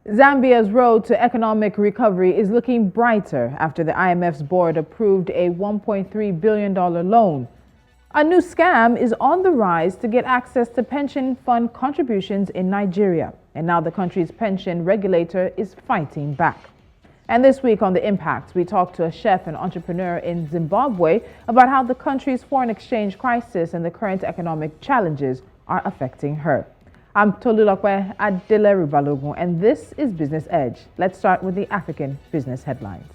Zambia's road to economic recovery is looking brighter after the IMF's board approved a $1.3 billion loan. A new scam is on the rise to get access to pension fund contributions in Nigeria, and now the country's pension regulator is fighting back. And this week on The Impact, we talked to a chef and entrepreneur in Zimbabwe about how the country's foreign exchange crisis and the current economic challenges are affecting her. I'm Tolulokwe Adeleru Balogun, and this is Business Edge. Let's start with the African business headlines.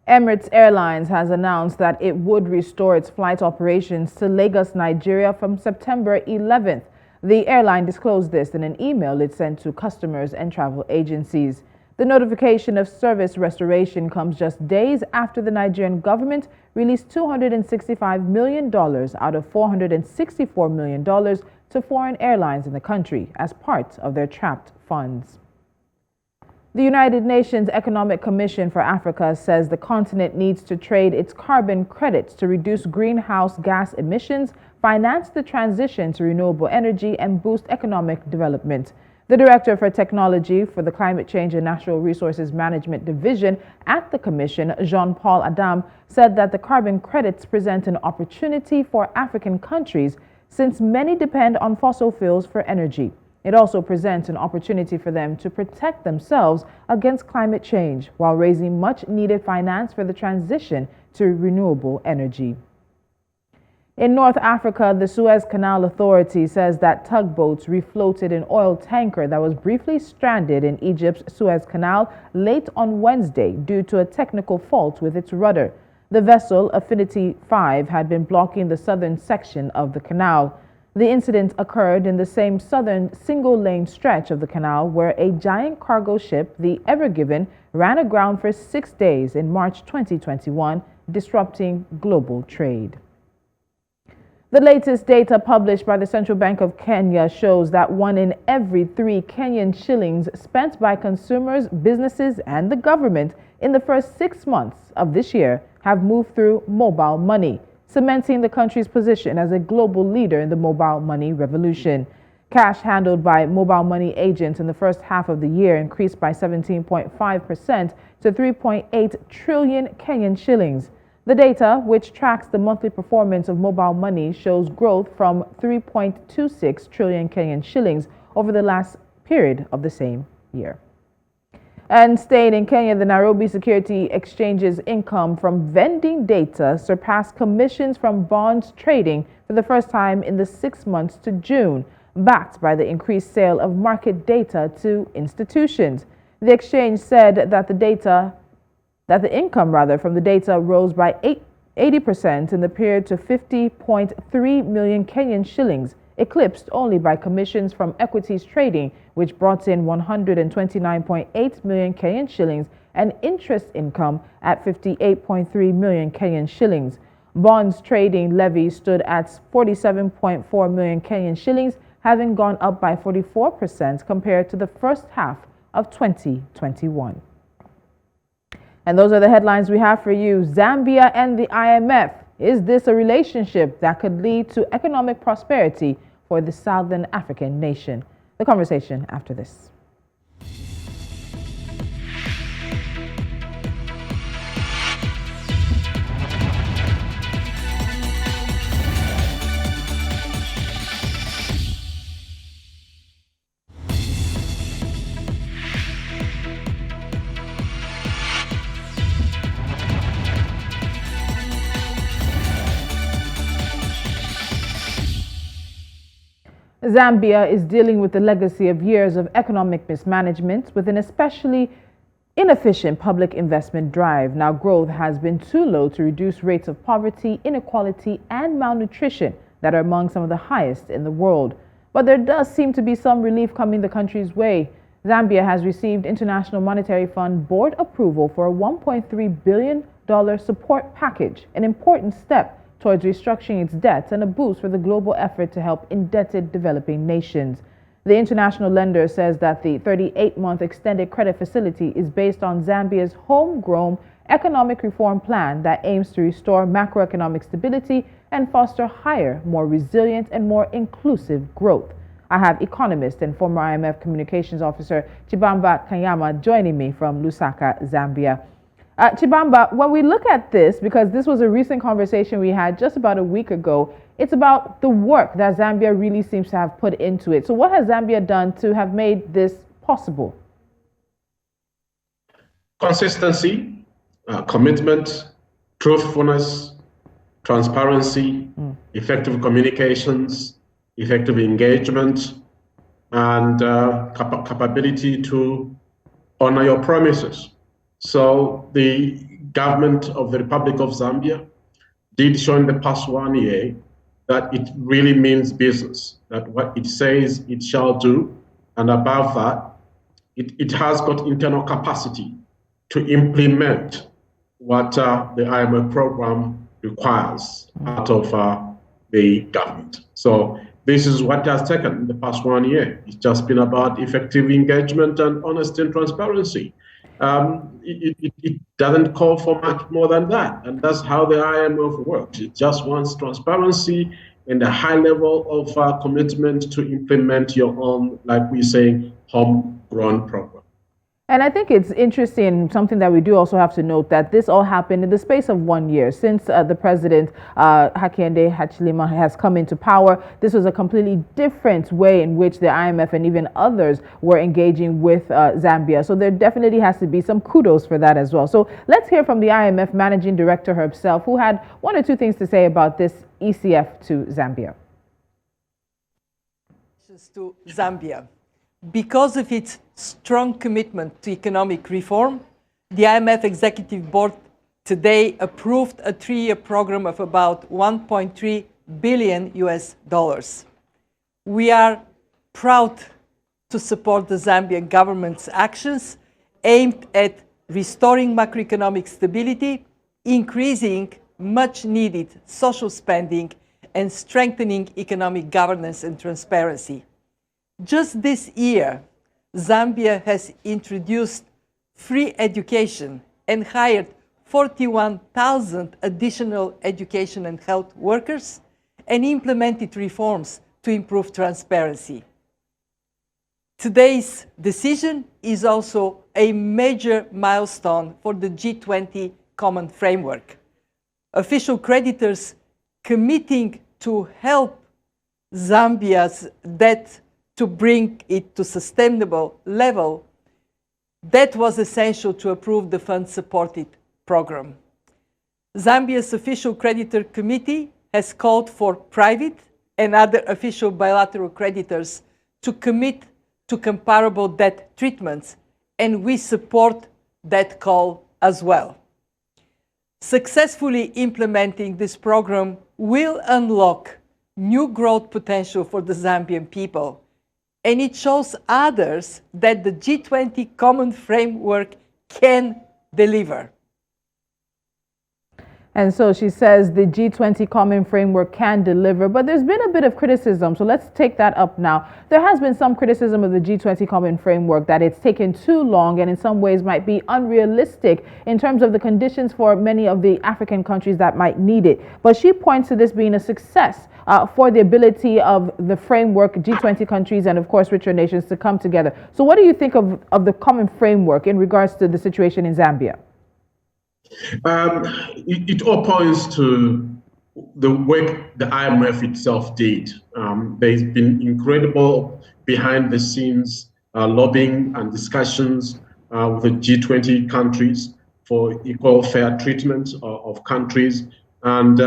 Emirates Airlines has announced that it would restore its flight operations to Lagos, Nigeria from September 11th. The airline disclosed this in an email it sent to customers and travel agencies. The notification of service restoration comes just days after the Nigerian government released $265 million out of $464 million to foreign airlines in the country as part of their trapped funds. The United Nations Economic Commission for Africa says the continent needs to trade its carbon credits to reduce greenhouse gas emissions, finance the transition to renewable energy, and boost economic development. The Director for Technology for the Climate Change and Natural Resources Management Division at the Commission, Jean-Paul Adam, said that the carbon credits present an opportunity for African countries since many depend on fossil fuels for energy. It also presents an opportunity for them to protect themselves against climate change while raising much needed finance for the transition to renewable energy. In North Africa, the Suez Canal Authority says that tugboats refloated an oil tanker that was briefly stranded in Egypt's Suez Canal late on Wednesday due to a technical fault with its rudder. The vessel, Affinity 5, had been blocking the southern section of the canal. The incident occurred in the same southern single-lane stretch of the canal where a giant cargo ship, the Ever Given, ran aground for 6 days in March 2021, disrupting global trade. The latest data published by the Central Bank of Kenya shows that 1 in every 3 Kenyan shillings spent by consumers, businesses, and the government in the first 6 months of this year have moved through mobile money, cementing the country's position as a global leader in the mobile money revolution. Cash handled by mobile money agents in the first half of the year increased by 17.5% to 3.8 trillion Kenyan shillings. The data, which tracks the monthly performance of mobile money, shows growth from 3.26 trillion Kenyan shillings over the last period of the same year. And staying in Kenya, the Nairobi Security Exchange's income from vending data surpassed commissions from bonds trading for the first time in the 6 months to June, backed by the increased sale of market data to institutions. The exchange said that the income from the data rose by 80% in the period to 50.3 million Kenyan shillings, eclipsed only by commissions from equities trading, which brought in 129.8 million Kenyan shillings, and interest income at 58.3 million Kenyan shillings. Bonds trading levy stood at 47.4 million Kenyan shillings, having gone up by 44% compared to the first half of 2021. And those are the headlines we have for you. Zambia and the IMF. Is this a relationship that could lead to economic prosperity for the Southern African nation? The conversation after this. Zambia is dealing with the legacy of years of economic mismanagement with an especially inefficient public investment drive. Now, growth has been too low to reduce rates of poverty, inequality, and malnutrition that are among some of the highest in the world. But there does seem to be some relief coming the country's way. Zambia has received International Monetary Fund board approval for a $1.3 billion support package, an important step towards restructuring its debts and a boost for the global effort to help indebted developing nations. The international lender says that the 38-month extended credit facility is based on Zambia's homegrown economic reform plan that aims to restore macroeconomic stability and foster higher, more resilient and more inclusive growth. I have economist and former IMF communications officer Chibamba Kanyama joining me from Lusaka, Zambia. Chibamba, when we look at this, because this was a recent conversation we had just about a week ago, it's about the work that Zambia really seems to have put into it. So what has Zambia done to have made this possible? Consistency, commitment, truthfulness, transparency, effective communications, effective engagement, and capability to honor your promises. So the government of the Republic of Zambia did show in the past 1 year that it really means business, that what it says it shall do, and above that, it has got internal capacity to implement what the IMF program requires out of the government. So this is what has taken in the past 1 year. It's just been about effective engagement and honesty and transparency. It doesn't call for much more than that. And that's how the IMF works. It just wants transparency and a high level of commitment to implement your own, like we say, homegrown program. And I think it's interesting, something that we do also have to note, that this all happened in the space of 1 year. Since the president, Hakainde Hichilema, has come into power, this was a completely different way in which the IMF and even others were engaging with Zambia. So there definitely has to be some kudos for that as well. So let's hear from the IMF managing director herself, who had one or two things to say about this ECF to Zambia. To Zambia. Because of its strong commitment to economic reform, the IMF Executive Board today approved a 3-year program of about 1.3 billion US dollars. We are proud to support the Zambian government's actions aimed at restoring macroeconomic stability, increasing much needed social spending, and strengthening economic governance and transparency. Just this year, Zambia has introduced free education and hired 41,000 additional education and health workers and implemented reforms to improve transparency. Today's decision is also a major milestone for the G20 Common Framework. Official creditors committing to help Zambia's debt to bring it to sustainable level, that was essential to approve the fund-supported program. Zambia's official creditor committee has called for private and other official bilateral creditors to commit to comparable debt treatments, and we support that call as well. Successfully implementing this program will unlock new growth potential for the Zambian people, and it shows others that the G20 Common Framework can deliver. And so she says the G20 Common Framework can deliver, but there's been a bit of criticism. So let's take that up now. There has been some criticism of the G20 Common Framework that it's taken too long and in some ways might be unrealistic in terms of the conditions for many of the African countries that might need it. But she points to this being a success for the ability of the framework, G20 countries, and of course richer nations to come together. So what do you think of the Common Framework in regards to the situation in Zambia? It all points to the work the IMF itself did. There's been incredible behind the scenes lobbying and discussions with the G20 countries for equal fair treatment of countries. And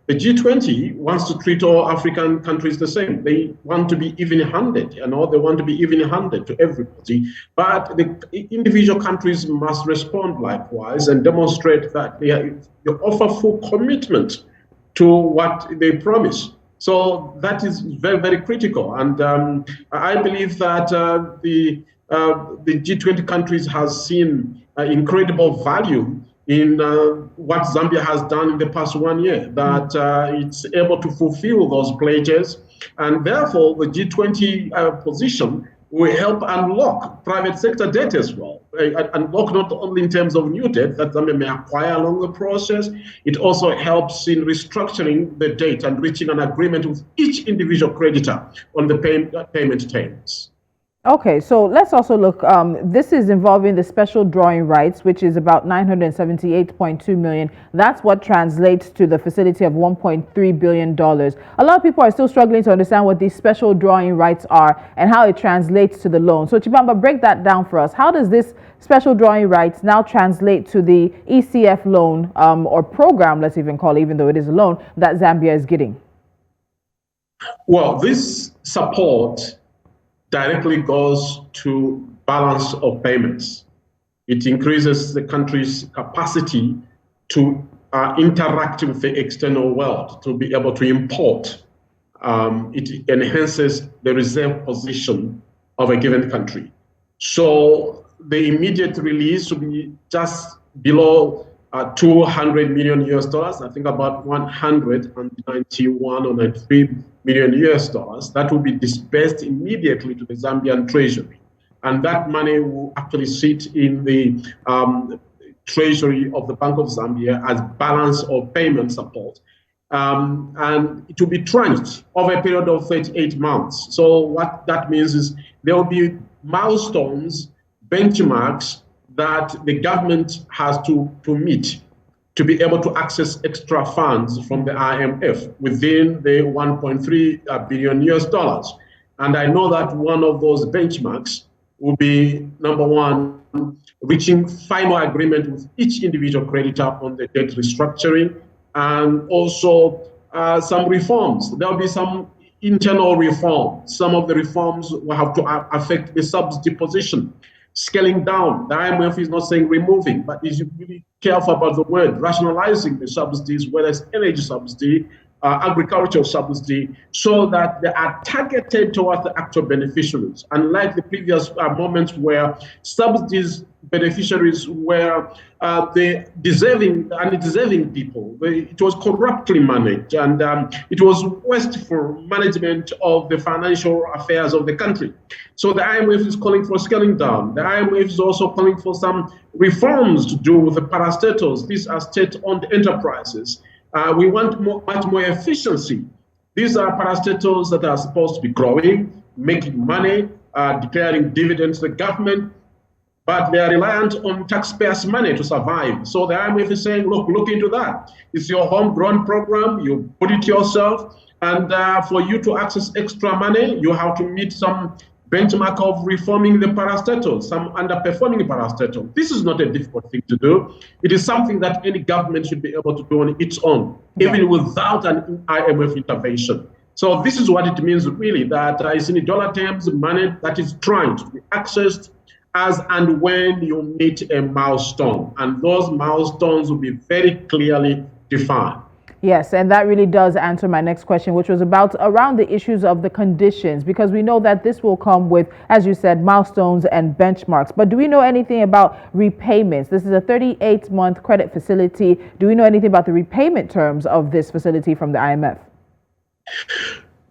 the G20 wants to treat all African countries the same. They want to be even-handed, they want to be even-handed to everybody. But the individual countries must respond likewise and demonstrate that they offer full commitment to what they promise. So that is very, very critical. And I believe that the G20 countries has seen incredible value in what Zambia has done in the past 1 year, that it's able to fulfill those pledges. And therefore, the G20 position will help unlock private sector debt as well. Unlock not only in terms of new debt that Zambia may acquire along the process, it also helps in restructuring the debt and reaching an agreement with each individual creditor on the payment terms. Okay, so let's also look, this is involving the special drawing rights, which is about 978.2 million. That's what translates to the facility of $1.3 billion. A lot of people are still struggling to understand what these special drawing rights are and how it translates to the loan. So Chibamba, break that down for us. How does this special drawing rights now translate to the ECF loan or program, let's even call it, even though it is a loan, that Zambia is getting? Well, this support directly goes to balance of payments. It increases the country's capacity to interact with the external world, to be able to import. It enhances the reserve position of a given country. So the immediate release will be just below 200 million US dollars, I think about 191 or 93 million US dollars. That will be disbursed immediately to the Zambian treasury. And that money will actually sit in the treasury of the Bank of Zambia as balance of payment support. And it will be tranched over a period of 38 months. So what that means is there will be milestones, benchmarks that the government has to meet to be able to access extra funds from the IMF within the 1.3 billion US dollars. And I know that one of those benchmarks will be, number one, reaching final agreement with each individual creditor on the debt restructuring, and also some reforms. There will be some internal reforms. Some of the reforms will have to affect the subsidy position. Scaling down. The IMF is not saying removing, but is really careful about the word, rationalizing the subsidies, whether it's energy subsidy, agricultural subsidy, so that they are targeted towards the actual beneficiaries. Unlike the previous moments where subsidies beneficiaries were the deserving and undeserving people. It was corruptly managed, and it was wasteful management of the financial affairs of the country. So the IMF is calling for scaling down. The IMF is also calling for some reforms to do with the parastatals. These are state-owned enterprises. We want much more efficiency. These are parastatals that are supposed to be growing, making money, declaring dividends to the government, but they are reliant on taxpayers' money to survive. So the IMF is saying, look into that. It's your homegrown program, you put it yourself, and for you to access extra money, you have to meet some benchmark of reforming the parastatals, some underperforming parastatals. This is not a difficult thing to do. It is something that any government should be able to do on its own, even without an IMF intervention. So this is what it means really, that is in dollar terms, money that is trying to be accessed as and when you meet a milestone. And those milestones will be very clearly defined. Yes, and that really does answer my next question, which was around the issues of the conditions, because we know that this will come with, as you said, milestones and benchmarks. But do we know anything about repayments? This is a 38-month credit facility. Do we know anything about the repayment terms of this facility from the IMF?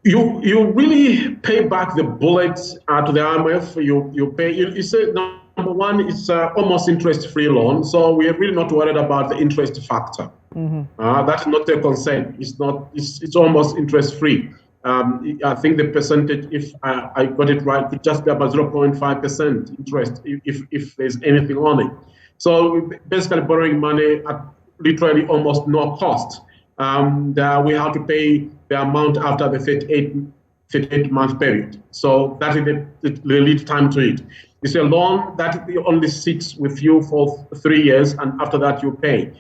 You really pay back the bullets to the IMF. You pay. You say number one, it's almost interest-free loan, so we are really not worried about the interest factor. That's not a concern. It's not. It's almost interest-free. I think the percentage, if I got it right, could just be about 0.5% interest if there's anything on it. So basically borrowing money at literally almost no cost. We have to pay the amount after the 38-month period. So that is the lead time to it. It's a loan that only sits with you for 3 years, and after that you pay.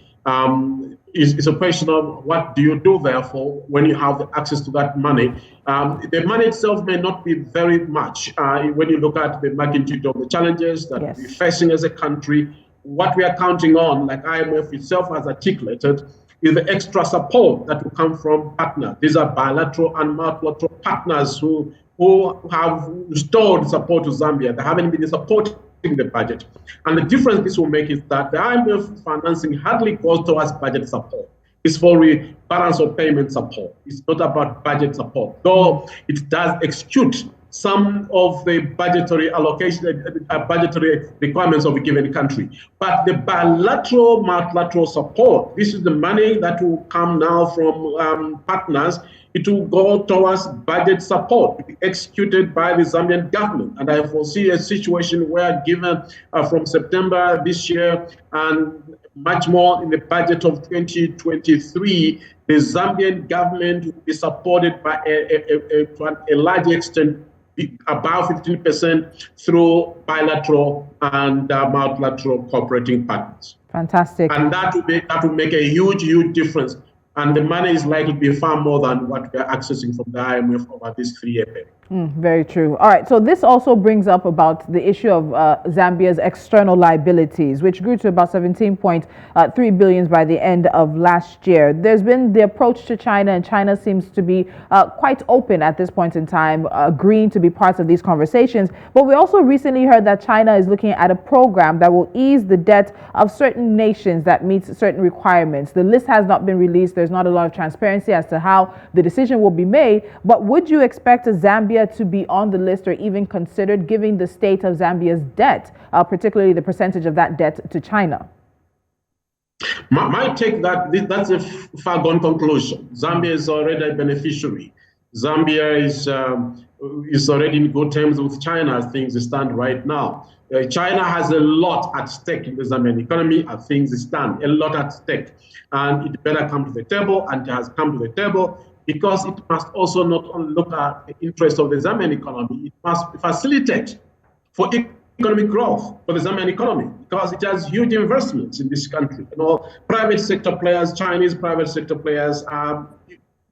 It's a question of what do you do, therefore, when you have access to that money. The money itself may not be very much. When you look at the magnitude of the challenges that we're facing as a country, what we are counting on, like IMF itself has articulated, is the extra support that will come from partners. These are bilateral and multilateral partners who have restored support to Zambia. They haven't been supporting the budget. And the difference this will make is that the IMF financing hardly goes towards budget support. It's for balance of payment support. It's not about budget support, though it does execute some of the budgetary allocation, budgetary requirements of a given country. But the bilateral, multilateral support, this is the money that will come now from partners. It will go towards budget support to be executed by the Zambian government. And I foresee a situation where, given from September this year and much more in the budget of 2023, the Zambian government will be supported by a large extent, about 15%, through bilateral and multilateral cooperating partners. Fantastic. And that will make a huge, huge difference. And the money is likely to be far more than what we are accessing from the IMF over this 3-year period. Very true. All right. So this also brings up about the issue of Zambia's external liabilities, which grew to about 17.3 billion by the end of last year. There's been the approach to China, and China seems to be quite open at this point in time, agreeing to be part of these conversations. But we also recently heard that China is looking at a program that will ease the debt of certain nations that meets certain requirements. The list has not been released. There's not a lot of transparency as to how the decision will be made. But would you expect Zambia to be on the list or even considered, given the state of Zambia's debt, particularly the percentage of that debt to China? My take that's a far-gone conclusion. Zambia is already a beneficiary. Zambia is already in good terms with China as things stand right now. China has a lot at stake in the Zambian economy as things stand, a lot at stake. And it better come to the table, and it has come to the table, because it must also not only look at the interest of the Zambian economy, it must facilitate for economic growth for the Zambian economy, because it has huge investments in this country. Private sector players, Chinese private sector players are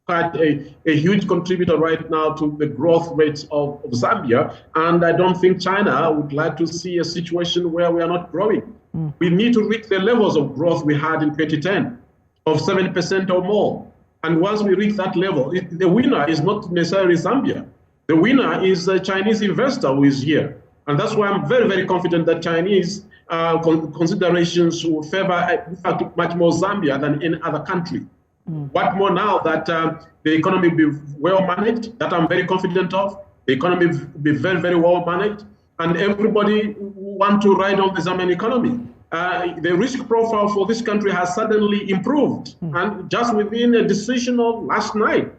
quite a huge contributor right now to the growth rates of Zambia. And I don't think China would like to see a situation where we are not growing. We need to reach the levels of growth we had in 2010 of 7% or more. And once we reach that level, the winner is not necessarily Zambia. The winner is a Chinese investor who is here. And that's why I'm very, very confident that Chinese considerations will favor, in fact, much more Zambia than any other country. What more now that the economy will be well managed, that I'm very confident of. The economy will be very, very well managed. And everybody want to ride on the Zambian economy. The risk profile for this country has suddenly improved. And just within a decision of last night,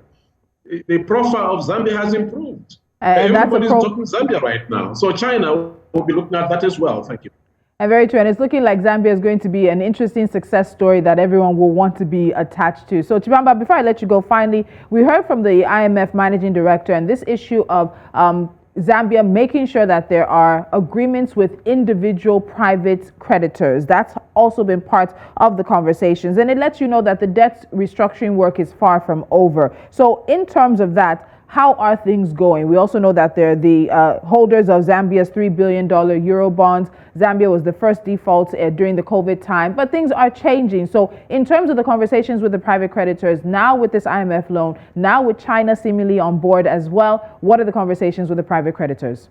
the profile of Zambia has improved. Everybody's talking Zambia right now. So China will be looking at that as well. Thank you. And very true. And it's looking like Zambia is going to be an interesting success story that everyone will want to be attached to. So Chibamba, before I let you go, finally, we heard from the IMF managing director, and this issue of Zambia making sure that there are agreements with individual private creditors. That's also been part of the conversations. And it lets you know that the debt restructuring work is far from over. So in terms of that, how are things going? We also know that they're the holders of Zambia's $3 billion Euro bonds. Zambia was the first default during the COVID time, but things are changing. So in terms of the conversations with the private creditors, now with this IMF loan, now with China seemingly on board as well, what are the conversations with the private creditors?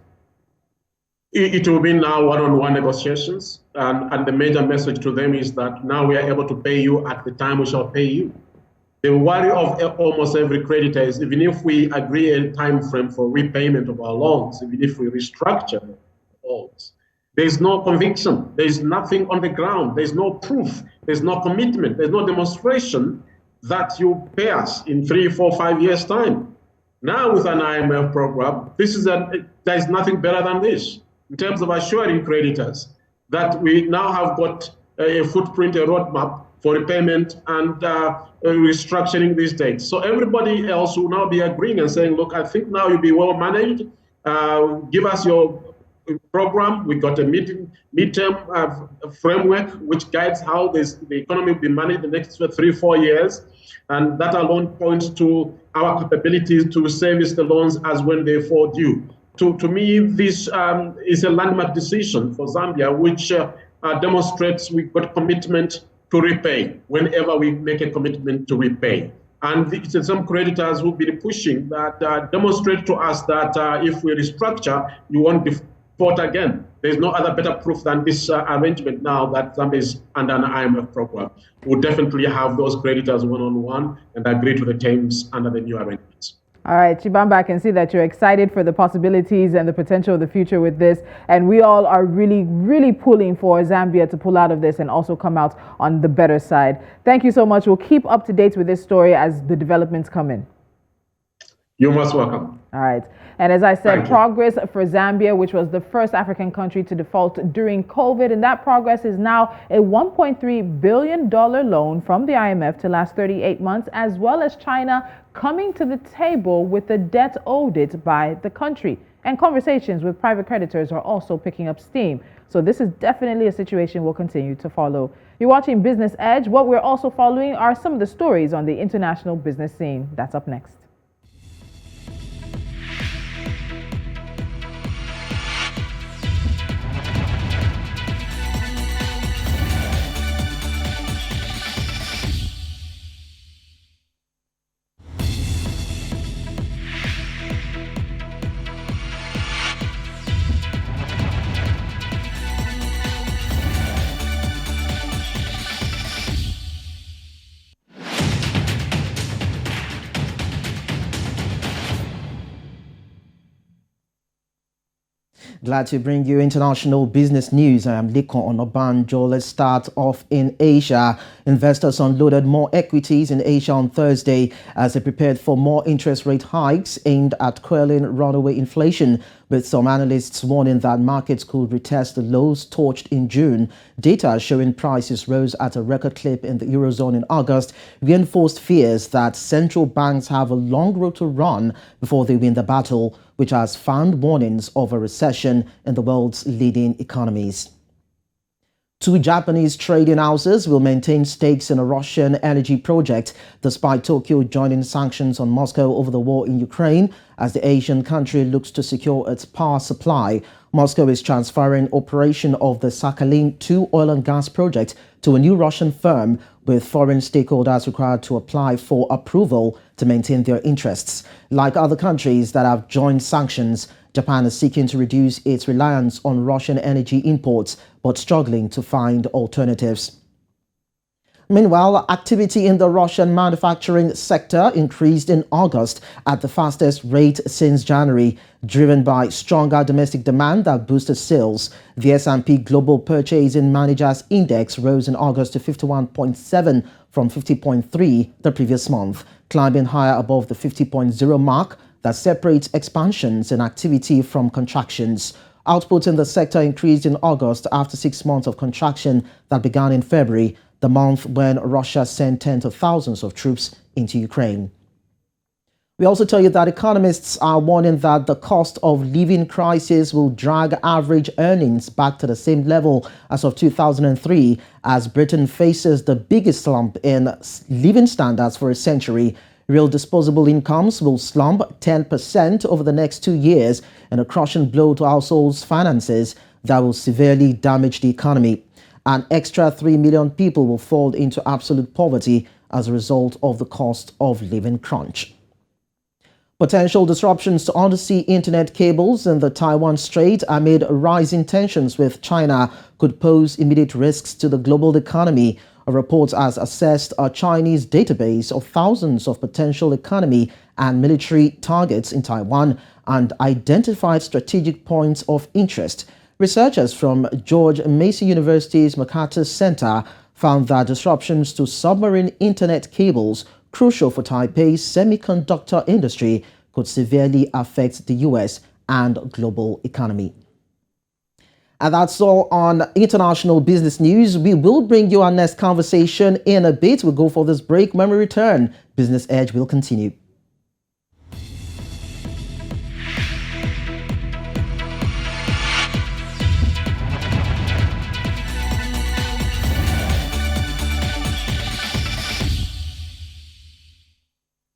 It will be now one-on-one negotiations. And the major message to them is that now we are able to pay you at the time we shall pay you. The worry of almost every creditor is, even if we agree a time frame for repayment of our loans, even if we restructure loans, there's no conviction, there's nothing on the ground, there's no proof, there's no commitment, there's no demonstration that you pay us in 3, 4, 5 years' time. Now with an IMF program, there's nothing better than this in terms of assuring creditors that we now have got a footprint, a roadmap for repayment and restructuring these dates. So everybody else will now be agreeing and saying, look, I think now you'll be well managed. Give us your program. We got a midterm framework which guides how the economy will be managed the next 3, 4 years. And that alone points to our capabilities to service the loans as when they fall due. To me, this is a landmark decision for Zambia, which demonstrates we've got commitment to repay whenever we make a commitment to repay. And some creditors will be pushing that, demonstrate to us that if we restructure, you won't default again. there's no other better proof than this arrangement now that Zambia is under an IMF program. We'll definitely have those creditors one-on-one and agree to the terms under the new arrangements. All right, Chibamba, I can see that you're excited for the possibilities and the potential of the future with this. And we all are really, really pulling for Zambia to pull out of this and also come out on the better side. Thank you so much. We'll keep up to date with this story as the developments come in. You're most welcome. All right. And as I said, progress for Zambia, which was the first African country to default during COVID. And that progress is now a $1.3 billion loan from the IMF to last 38 months, as well as China coming to the table with the debt owed it by the country. And conversations with private creditors are also picking up steam. So this is definitely a situation we'll continue to follow. You're watching Business Edge. What we're also following are some of the stories on the international business scene. That's up next. Glad to bring you international business news. I am Liko Onobanjo. Let's start off in Asia. Investors unloaded more equities in Asia on Thursday as they prepared for more interest rate hikes aimed at quelling runaway inflation, with some analysts warning that markets could retest the lows torched in June. Data showing prices rose at a record clip in the Eurozone in August reinforced fears that central banks have a long road to run before they win the battle, which has found warnings of a recession in the world's leading economies. Two Japanese trading houses will maintain stakes in a Russian energy project despite Tokyo joining sanctions on Moscow over the war in Ukraine as the Asian country looks to secure its power supply. Moscow is transferring operation of the Sakhalin-2 oil and gas project to a new Russian firm, with foreign stakeholders required to apply for approval to maintain their interests. Like other countries that have joined sanctions, Japan is seeking to reduce its reliance on Russian energy imports, but struggling to find alternatives. Meanwhile, activity in the Russian manufacturing sector increased in August at the fastest rate since January, driven by stronger domestic demand that boosted sales. The S&P Global Purchasing Managers Index rose in August to 51.7 from 50.3 the previous month, climbing higher above the 50.0 mark that separates expansions in activity from contractions. Output in the sector increased in August after 6 months of contraction that began in February, the month when Russia sent tens of thousands of troops into Ukraine. We also tell you that economists are warning that the cost of living crisis will drag average earnings back to the same level as of 2003 as Britain faces the biggest slump in living standards for a century. Real disposable incomes will slump 10% over the next 2 years in a crushing blow to households' finances that will severely damage the economy. An extra 3 million people will fall into absolute poverty as a result of the cost of living crunch. Potential disruptions to undersea internet cables in the Taiwan Strait amid rising tensions with China could pose immediate risks to the global economy. A report has assessed a Chinese database of thousands of potential economy and military targets in Taiwan and identified strategic points of interest. Researchers from George Mason University's MacArthur Center found that disruptions to submarine internet cables, crucial for Taipei's semiconductor industry, could severely affect the U.S. and global economy. And that's all on international business news. We will bring you our next conversation in a bit. We'll go for this break. When we return, Business Edge will continue.